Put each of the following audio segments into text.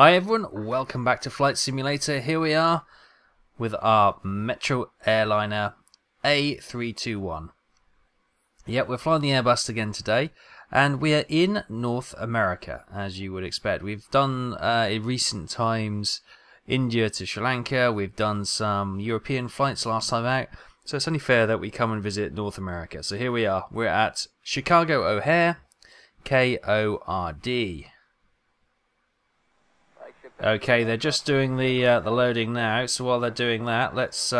Hi everyone, welcome back to Flight Simulator. Here we are with our Metro airliner A321. Yep, we're flying the Airbus again today, and we are in North America, as you would expect. We've done in recent times India to Sri Lanka, we've done some European flights last time out, so it's only fair that we come and visit North America. So here we are, we're at Chicago O'Hare, KORD. Okay, they're just doing the loading now, so while they're doing that, let's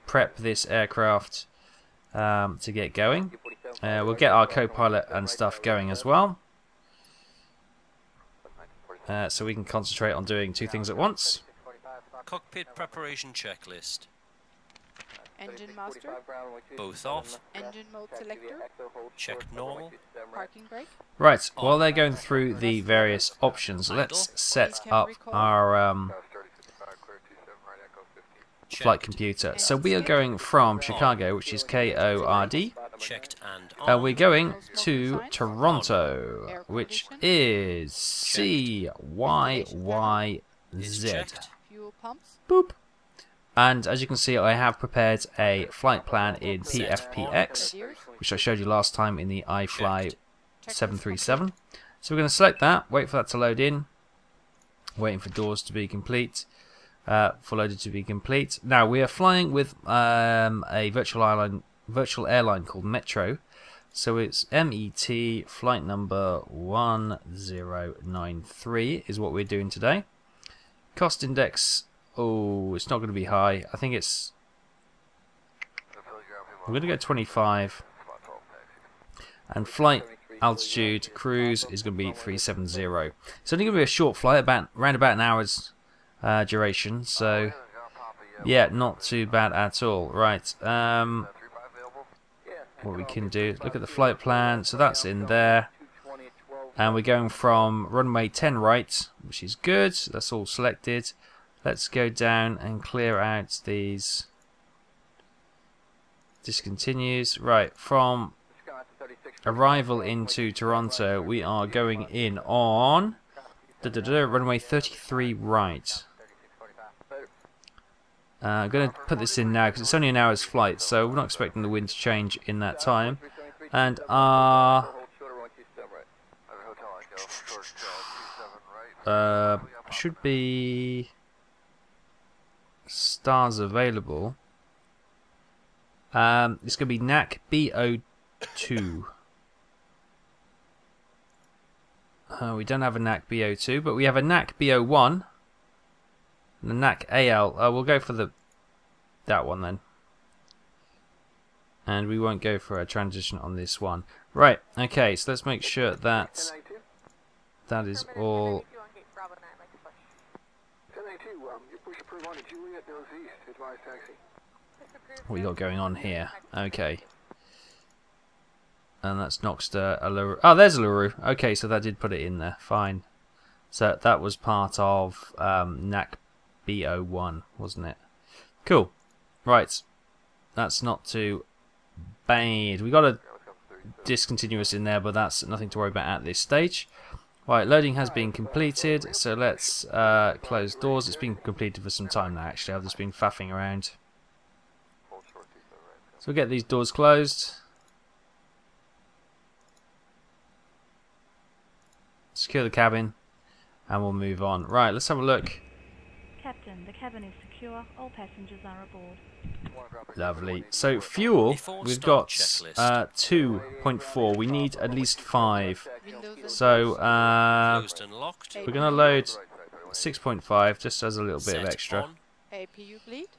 prep this aircraft to get going. We'll get our co-pilot and stuff going as well, so we can concentrate on doing two things at once. Cockpit preparation checklist. Engine master. Both off. Engine mode selector. Check normal. Parking brake. Right, while they're going through the various options, let's set up our flight computer. So we are going from Chicago, which is KORD. Checked and We're going to Toronto, which is CYYZ. Fuel pumps. Boop. And as you can see, I have prepared a flight plan in PFPX, which I showed you last time in the iFly 737. So we're going to select that, wait for that to load in, waiting for doors to be complete, for loaded to be complete. Now we are flying with a virtual airline called Metro. So it's MET flight number 1093 is what we're doing today. Cost index. Oh, it's not going to be high. I think it's... I'm going to go 25. And flight altitude, cruise is going to be 370. It's only going to be a short flight, around about an hour's duration. So, yeah, not too bad at all. Right. What we can do, look at the flight plan. So that's in there. And we're going from runway 10 right, which is good. That's all selected. Let's go down and clear out these discontinues. Right, from arrival into Toronto, we are going in on runway 33 right. I'm going to put this in now because it's only an hour's flight, so we're not expecting the wind to change in that time. And should be stars available. It's going to be NAC BO2. We don't have a NAC BO2, but we have a NAC BO1 and a NAC AL. We'll go for that one then, and we won't go for a transition on this one. Right. Okay. So let's make sure that that is all. What we got going on here? Okay. And that's Noxter, a LaRue. Oh, there's a LaRue. Okay, so that did put it in there. Fine. So that was part of NAC BO1, wasn't it? Cool. Right. That's not too bad. We got a discontinuous in there, but that's nothing to worry about at this stage. Right, loading has been completed, so let's close doors. It's been completed for some time now, actually. I've just been faffing around. So we'll get these doors closed. Secure the cabin, and we'll move on. Right, let's have a look. Captain, the cabin is secure. All passengers are aboard. Lovely. So fuel, we've got 2.4. We need at least 5. So we're going to load 6.5 just as a little bit of extra. APU bleed.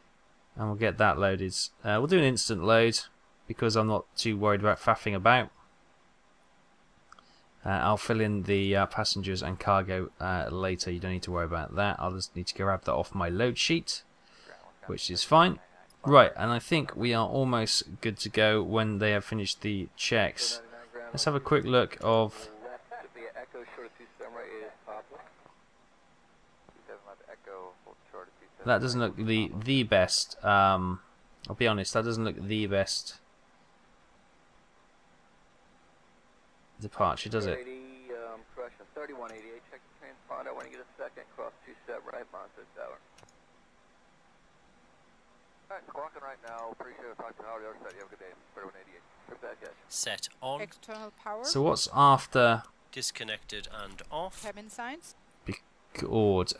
And we'll get that loaded. We'll do an instant load because I'm not too worried about faffing about. I'll fill in the passengers and cargo later. You don't need to worry about that. I'll just need to grab that off my load sheet, which is fine. Right, and I think we are almost good to go when they have finished the checks. Let's have a quick look of... That doesn't look the best. I'll be honest, that doesn't look the best departure, does it? 3188, check the transponder when you get a second, cross 27 right, monitor tower. Alright, squawking right now, appreciate it, talk to Howard, the other side, you have a good day, 3188, Pushback edge. Set on. External power. So what's after Disconnected and off. Cabin signs. KORD?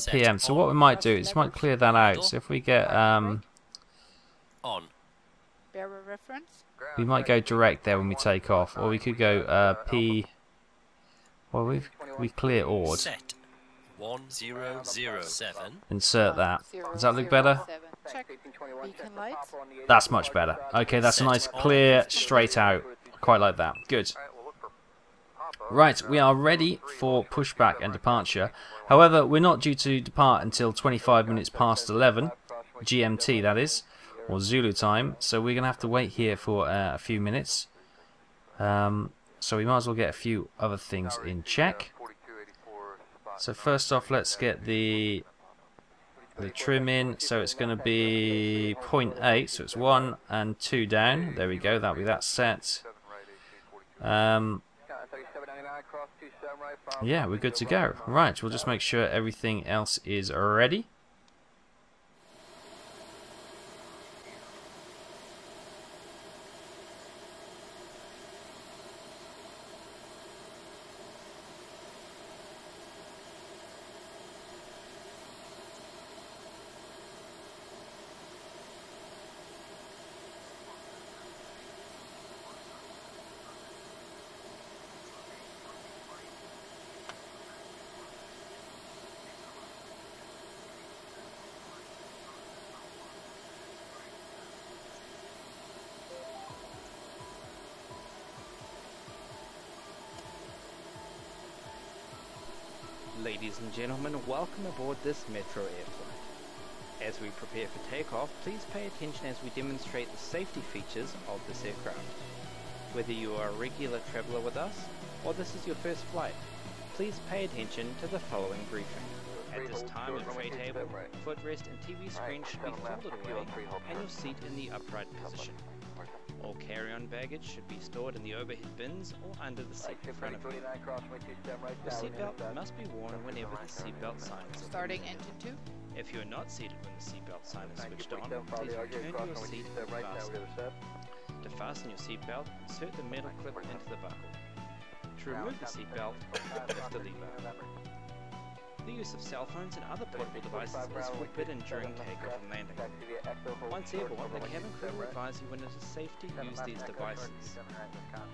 PM. So what we might do is might clear that out. So if we get On. Bearer reference. we might go direct there when we take off, or we could go P. Well, we clear ORD. Set 1007. Insert that. Does that look better? 7. Check. Beacon lights. That's much better. Okay, that's a nice clear straight out. Quite like that. Good. Right, we are ready for pushback and departure. However, we're not due to depart until 25 minutes past 11, GMT that is, or Zulu time, so we're going to have to wait here for a few minutes. So we might as well get a few other things in check. So first off, let's get the trim in, so it's going to be 0.8, so it's 1 and 2 down. There we go, that'll be that set. Yeah, we're good to go. Right, we'll just make sure everything else is ready. Ladies and gentlemen, welcome aboard this Metro Air flight. As we prepare for takeoff, please pay attention as we demonstrate the safety features of this aircraft. Whether you are a regular traveller with us, or this is your first flight, please pay attention to the following briefing. At this time, your tray table, footrest and TV screen should be folded away and your seat in the upright position. All carry-on baggage should be stored in the overhead bins or under the seat in front of you. Your seatbelt must be worn whenever the seatbelt sign is Starting engine 2. If you are not seated when the seatbelt sign is switched on, please return to your seat and fasten. To fasten your seatbelt, insert the metal clip into the buckle. To remove the seatbelt, lift the lever. The use of cell phones and other portable devices is forbidden during takeoff and landing. Once airborne, the cabin crew will advise you when it is safe to use these devices.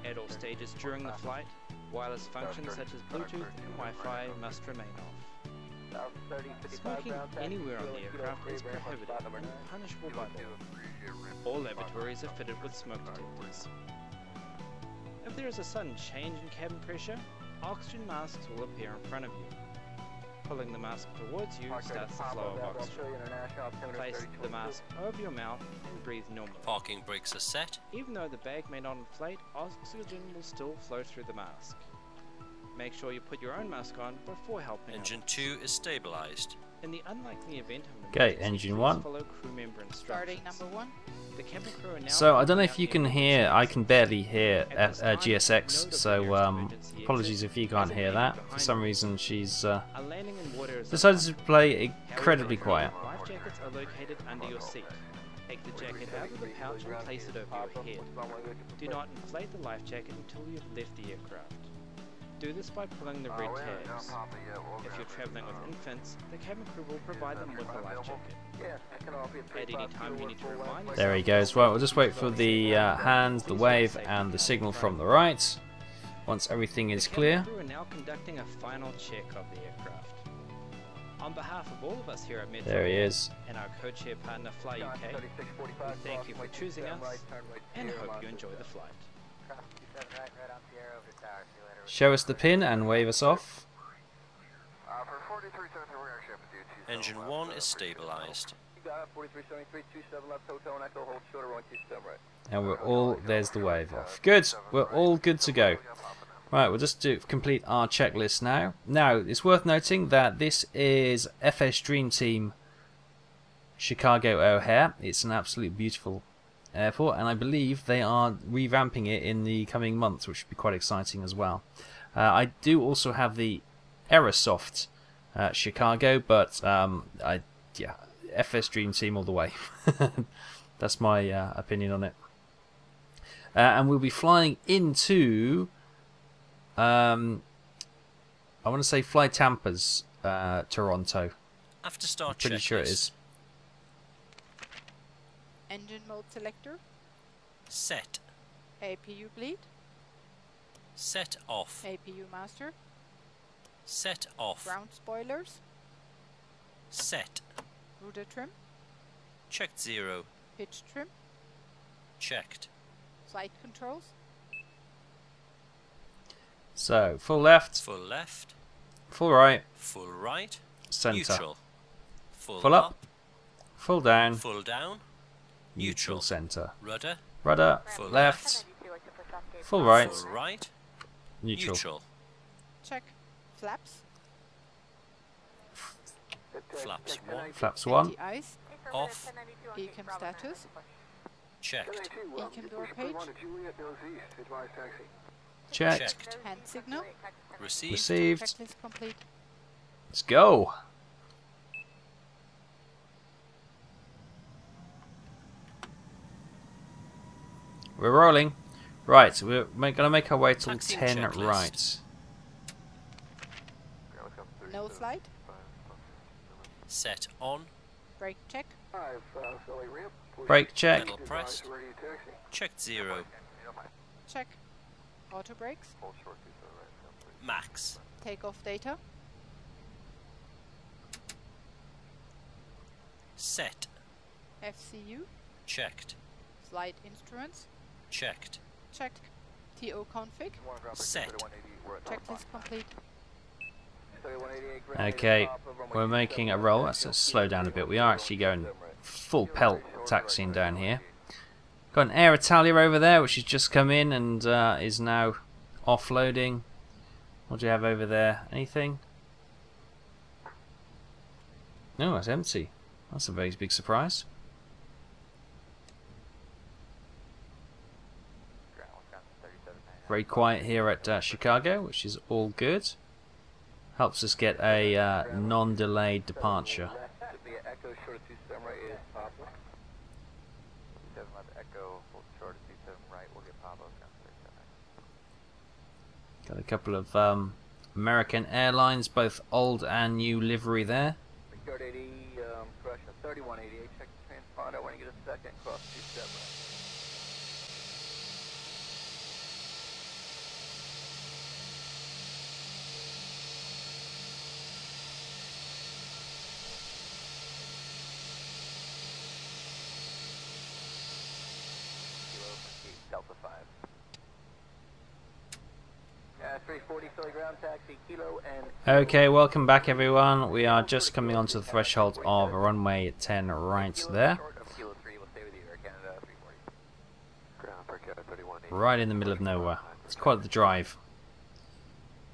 At all stages during the flight, wireless functions such as Bluetooth and Wi-Fi must remain off. Smoking anywhere on the aircraft is prohibited and punishable by law. All lavatories are fitted with smoke detectors. If there is a sudden change in cabin pressure, oxygen masks will appear in front of you. Pulling the mask towards you starts the flow of oxygen. Place the mask over your mouth and breathe normally. Parking brakes are set. Even though the bag may not inflate, oxygen will still flow through the mask. Make sure you put your own mask on before helping. Engine 2 is stabilized. In the unlikely event of an Okay, emergency, engine please 1. follow crew member instructions. Starting number 1. The cabin crew are now So I don't know if out you the can emergency hear, I exits. can barely hear At this time, GSX, know the so barriers to emergency apologies exit. if you can't As a hear baby that. For behind some you. reason she's A landing in water is decided unsafe. to play Carry incredibly your quiet. Life jackets are located under your seat. Take the jacket out of the pouch and place it over your head. Do not inflate the life jacket until you've left the aircraft. Do this by pulling the red tabs. If you're traveling with infants, the cabin crew will provide them with a life jacket. At any time you need to remind yourself. There he goes. Right, we'll just wait for the hand, the wave, and the signal from the right. Once everything is clear. The cabin crew are now conducting a final check of the aircraft. On behalf of all of us here at Metro There he is. and our co-chair partner Fly UK, we thank you for choosing us and hope you enjoy the flight. Show us the pin and wave us off. Engine 1 is stabilized. And we're all, there's the wave off. Good, we're all good to go. Right, we'll just complete our checklist now. Now, it's worth noting that this is FS Dream Team Chicago O'Hare. It's an absolutely beautiful airport, and I believe they are revamping it in the coming months, which should be quite exciting as well. I do also have the Aerosoft Chicago, but yeah, FS Dream Team all the way. That's my opinion on it. And we'll be flying into, I want to say Fly Tampa's Toronto. After start Pretty sure it checklist. is. Engine mode selector. Set. APU bleed. Set off. APU master. Set off. Ground spoilers. Set. Rudder trim. Checked 0. Pitch trim. Checked. Flight controls. So, full left, Full left. full right, Full right. centre. Neutral. Full, Full up, full down, Full down. neutral Neutral. centre. Rudder. Rudder, Full left, full right, Full right. neutral. Neutral. Check. Flaps. Flaps 1. Flaps 1, Anti-ice. Off. Ecam status. Checked. Ecam door page. checked, Checked. Hand signal. Received. received. Checklist complete. Let's go. We're rolling. Right, we're going to make our way till Taxi 10 checklist. right. No slide. Set on. Brake check. Brake check. Pedal pressed. Checked 0. Check. Auto brakes. Max. Takeoff data. Set. FCU. Checked. Flight instruments. Checked. Check. TO config. Set. Checklist complete. Okay, we're making a roll. Let's just slow down a bit. We are actually going full pelt taxiing down here. Got an Air Italia over there, which has just come in and is now offloading. What do you have over there? Anything? No, it's empty. That's a very big surprise. Very quiet here at Chicago, which is all good. Helps us get a non-delayed departure. Got a couple of American Airlines, both old and new livery there. 3188, check the transponder when you get a second, cross 27. Delta 5. 340 Philly ground taxi, kilo and... Okay, welcome back everyone. We are just coming onto the threshold of runway 10 right there. Right in the middle of nowhere. It's quite the drive.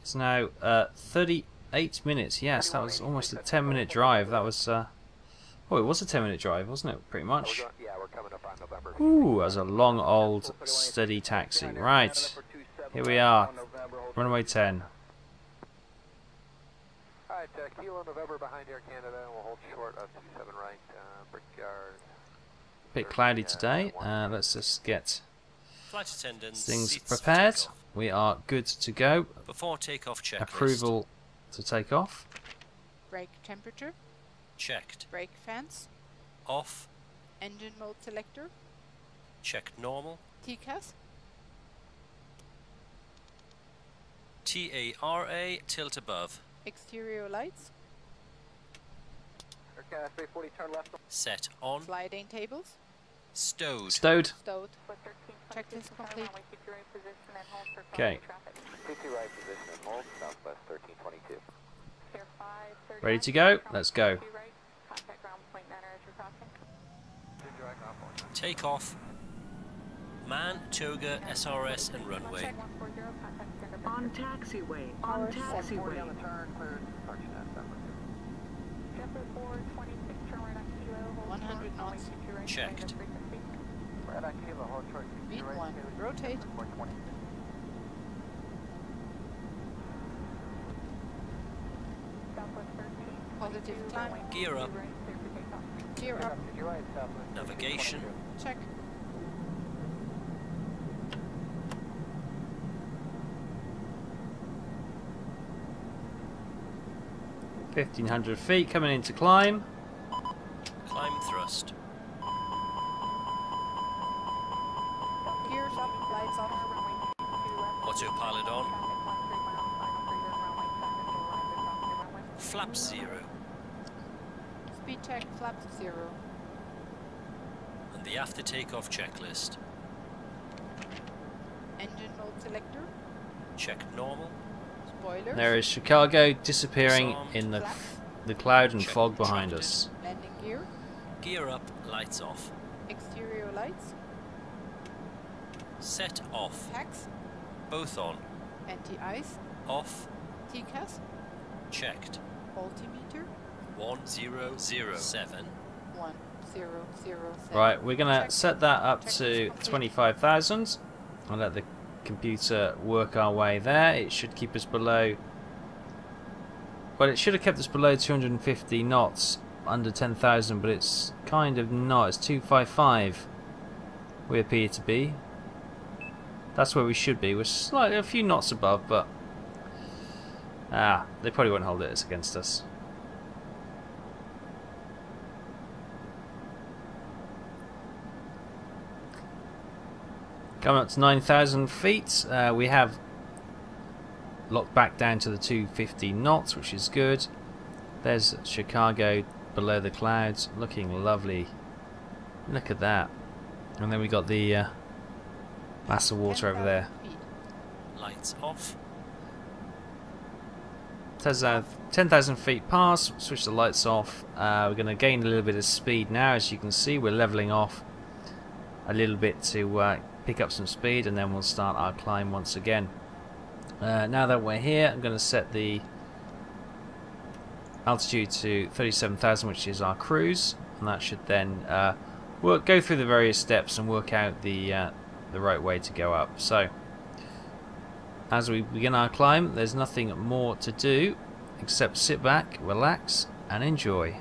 It's now 38 minutes. Yes, that was almost a 10-minute drive. That was... oh, it was a 10-minute drive, wasn't it? Pretty much. Ooh, that was a long, old, steady taxi. Right. Here we are. Runway 10. Alright, Kilo November behind Air Canada, and we'll hold short of 27 right, Brickyard. Bit cloudy today. Let's just get Flight attendants. things seats for prepared. takeoff. We are good to go. Before takeoff checklist. Approval to take off. Brake temperature. Checked. Brake fans. Off. Engine mode selector. Checked normal. TCAS. TARA tilt above. Exterior lights. Air 340, turn left. Set on. Sliding tables. Stowed. Stowed. Stowed. Checklist complete. Okay. T2 right position and hold, southwest 1322. Ready to go? Let's go. Takeoff. Man, toga, SRS and runway. On taxiway. On taxiway. 100 knots. Checked. Beat 1. Rotate. Positive climb. Gear up. Gear up. Navigation. Check. $1,500 coming into climb. Climb thrust. Gears up. Lights off. Autopilot on. Flaps 0. Speed check. Flaps 0. And the after takeoff checklist. Engine mode selector. Check normal. Spoilers. There is Chicago disappearing Disarmed. in the cloud and Check fog behind tracted. us. Landing gear. Gear up, lights off. Exterior lights. Set off. Tax. Both on. Anti-ice. Off. TCAS. Checked. Altimeter. 1007. 1007. Right, we're gonna Check. set that up Check to is complete. 25,000 and let the computer work our way there. It should keep us below. Well, it should have kept us below 250 knots, under 10,000, but it's kind of not. It's 255. We appear to be. That's where we should be. We're slightly a few knots above, but they probably won't hold it against us. Coming up to 9,000 feet, we have locked back down to the 250 knots, which is good. There's Chicago below the clouds, looking lovely. Look at that. And then we got the mass of water over there. 10,000 feet. Lights off. 10,000 feet pass, switch the lights off. We're going to gain a little bit of speed now. As you can see, we're leveling off a little bit to pick up some speed, and then we'll start our climb once again. Now that we're here, I'm going to set the altitude to 37,000, which is our cruise, and that should then go through the various steps and work out the right way to go up. So as we begin our climb, there's nothing more to do except sit back, relax and enjoy.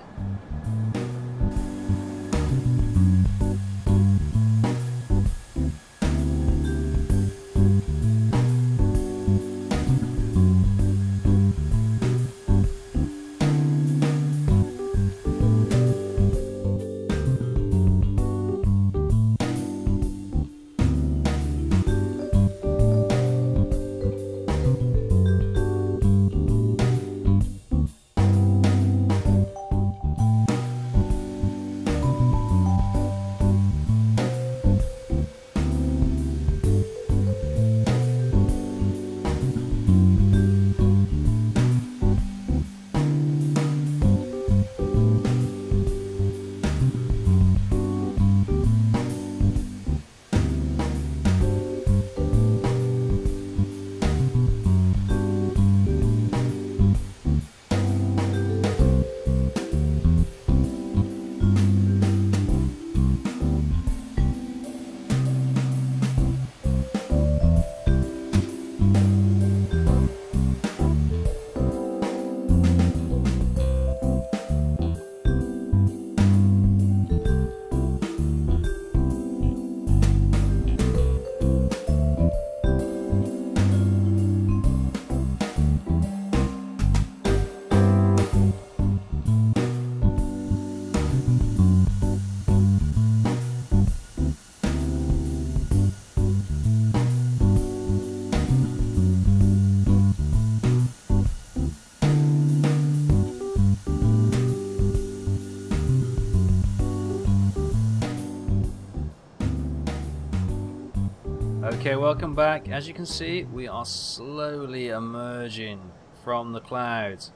Okay, welcome back. As you can see, we are slowly emerging from the clouds.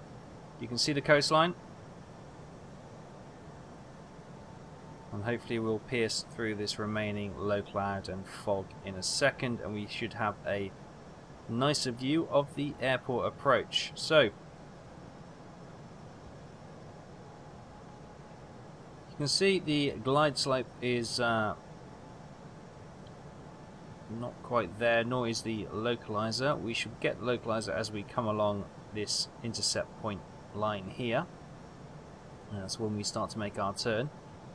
You can see the coastline, and hopefully we'll pierce through this remaining low cloud and fog in a second, and we should have a nicer view of the airport approach. So you can see the glide slope is not quite there, nor is the localizer. We should get localizer as we come along this intercept point line here. And that's when we start to make our turn.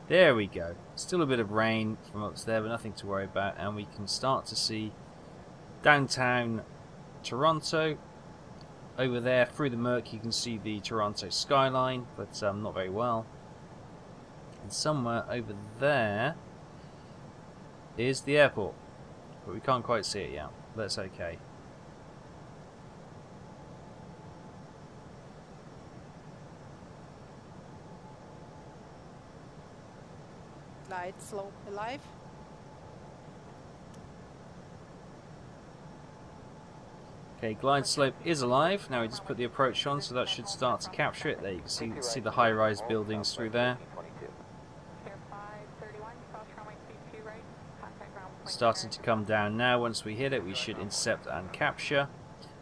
There we go. Still a bit of rain from up there, but nothing to worry about. And we can start to see downtown Toronto. Over there, through the murk, you can see the Toronto skyline, but not very well. And somewhere over there is the airport, but we can't quite see it yet. That's okay. Glide slope alive. Okay, glide slope is alive. Now we just put the approach on, so that should start to capture it. There you can see the high-rise buildings through there. Starting to come down now. Once we hit it, we should intercept and capture.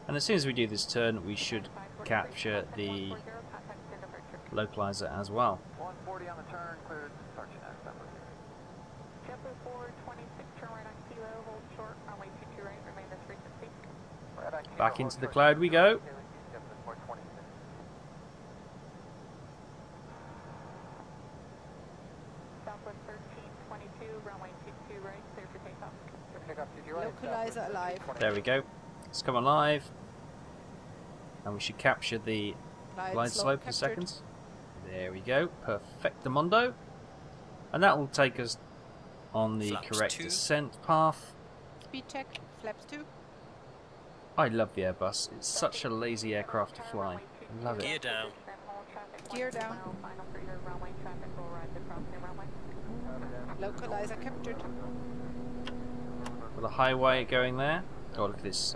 And as soon as we do this turn, we should capture the localizer as well. 140 on the turn, cleared departure next number. JetBlue 426, turn right on kilo, hold short, runway 22 right, remain this frequency. Right on kilo, Back into the cloud we go. JetBlue 426. Southwest 1322, runway 22 right, clear for takeoff. Takeoff 22 right. Localizer alive. There we go. It's come alive. And we should capture the glide slope in captured. seconds. There we go. Perfectamundo. And that will take us on the Flaps correct 2. descent path. Speed check. Flaps 2. I love the Airbus. It's such a lazy aircraft to fly. I love Gear it. down. Gear down. Localizer captured. With a highway going there. Oh, look at this.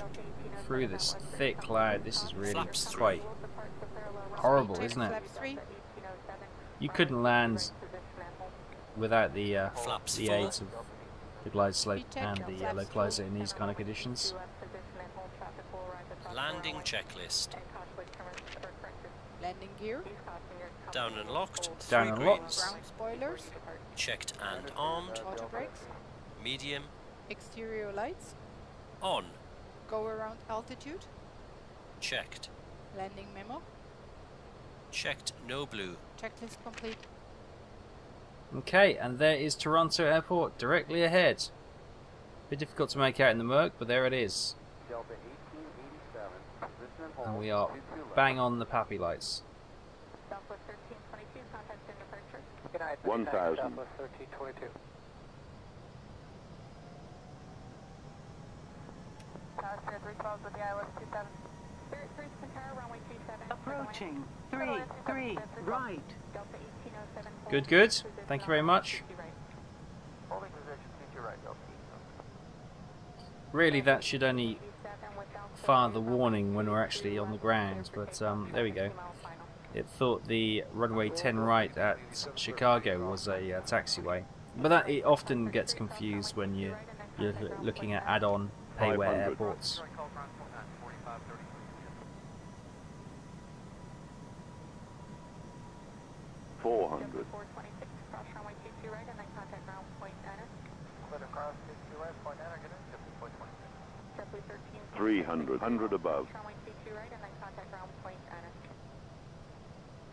Through this thick cloud. This is really Flaps 3. quite horrible, Check isn't it? Flaps 3. You couldn't land without the Flaps the 4. aids of the glide slope Speed check. and the Flaps localizer in these kind of conditions. Landing checklist. Landing gear. Down and locked. Down 3 and greens. locked. Ground spoilers. Checked and armed. Auto brakes. Medium. Exterior lights. On. Go around altitude. Checked. Landing memo. Checked no blue. Checklist complete. Okay, and there is Toronto Airport directly ahead. Bit difficult to make out in the murk, but there it is. Delta 1887, position and hold. And we are 22 left. bang on the pappy lights. Southwest 1322, contact in departure. Good night. 1000. Southwest 1322. Tower 312 with the ILS 27. Spirit 3 Centaur, runway 27. Approaching. 3 right. Delta 1807. Good, good. Thank you very much. Holding position, CT right, Delta. Really, that should only fire the warning when we're actually on the ground, but there we go. It thought the runway 10 right at Chicago was a taxiway, but that it often gets confused when you're looking at add-on payware 500. airports. 400. 426, cross runway 22 right and then contact ground point enter. Clear across 22 right, point enter, get in, JetBlue 13. 300. 100 above. Runway 22 right and then contact ground point enter.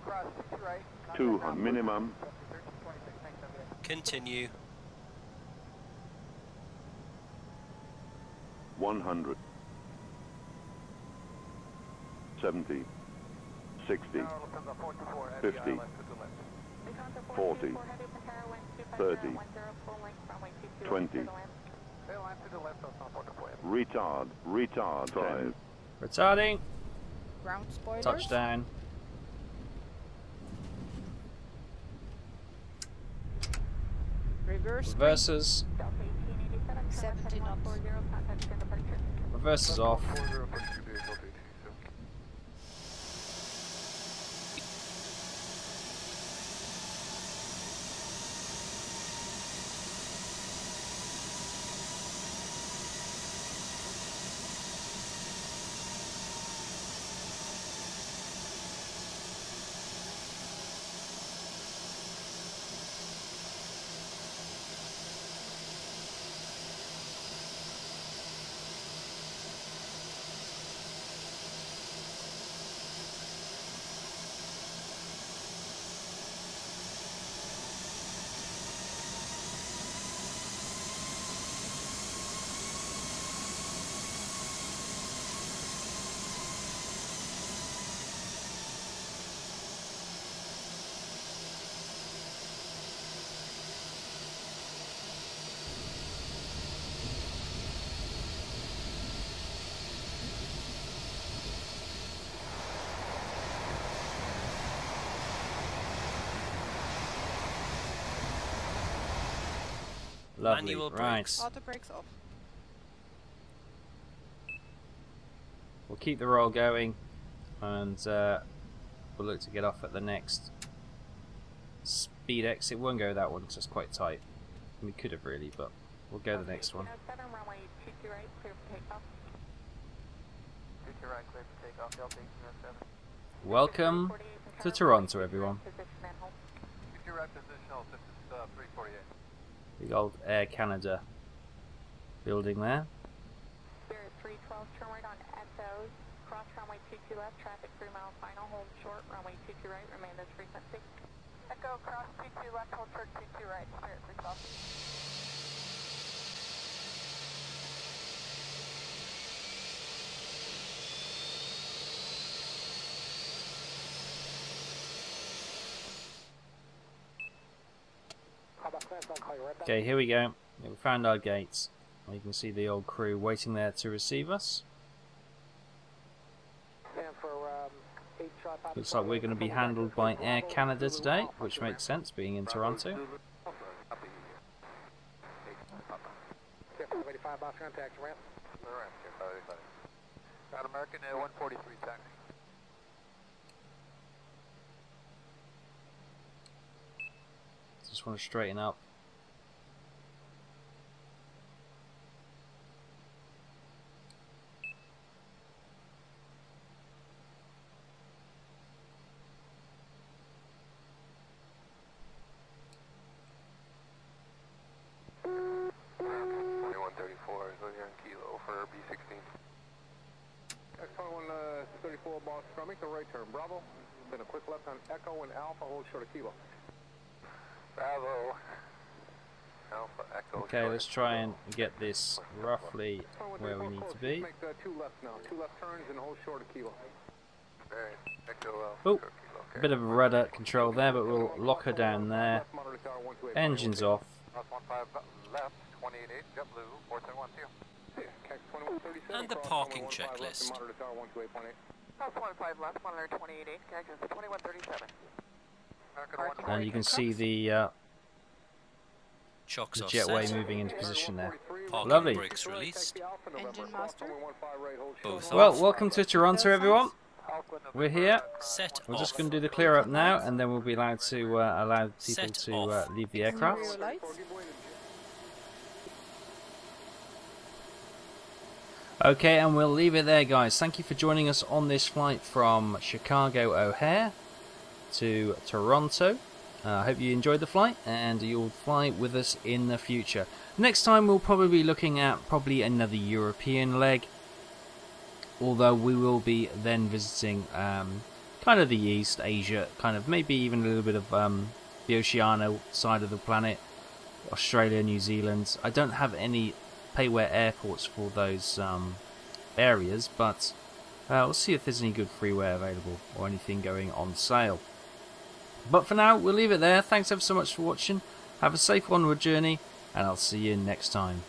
Cross 22 right. 200 minimum. 1326, thanks, everybody. Continue. 100. 70. 60. 50. 40. 30. 20. Retard. 5. Retarding. Ground spoilers. Touchdown. Reverse. Reverses. 70 knots. Reverses off. Lovely. Manual Right. brakes. Auto brakes off. We'll keep the roll going, and we'll look to get off at the next speed exit. Won't go that one because it's quite tight. We could have really, but we'll go the next one. Runway 22 right, clear for takeoff. 22 right, clear for takeoff. Delta 1807. Welcome to Toronto, everyone. Position and hold. 22 right positional, this is 348. The old Air Canada building there. Spirit 312, turn right on SOs. Cross runway 22 left, traffic 3 mile final, hold short, runway 22 right, remain this frequency. Echo, cross 22 left, hold short 22 right, Spirit 312. Okay, here we go. We found our gates. You can see the old crew waiting there to receive us. Looks like we're going to be handled by Air Canada today, which makes sense being in Toronto. Got American Air 143 taxi. Just want to straighten up. X21 boss, make the right turn. Bravo. Then a quick left on Echo and Alpha, hold short of Kilo. Bravo. Alpha, Echo. Okay, let's try and get this roughly where we need to be. Make 2 left now. 2 left turns and hold short of Kilo. Alright, Echo, Oh, a bit of a rudder control there, but we'll lock her down there. Engines off. Left, 28.8, JetBlue, 471 2. And the parking checklist. 25 left, 128.8, connections 2137. And you can see the Chocks are jetway set. moving into position there. Parking Lovely. brakes released. Engine master. Both Well, off. welcome to Toronto, everyone. We're here. Set We're just off. going to do the clear up now, and then we'll be allowed to allow people Set to off. leave the aircraft. Rear lights. Okay, and we'll leave it there, guys. Thank you for joining us on this flight from Chicago O'Hare to Toronto. I hope you enjoyed the flight, and you'll fly with us in the future. Next time we'll probably be looking at another European leg, although we will be then visiting kind of the East, Asia, kind of maybe even a little bit of the Oceania side of the planet, Australia, New Zealand. I don't have any payware airports for those areas, but we'll see if there's any good freeware available or anything going on sale. But for now, we'll leave it there. Thanks ever so much for watching. Have a safe onward journey, and I'll see you next time.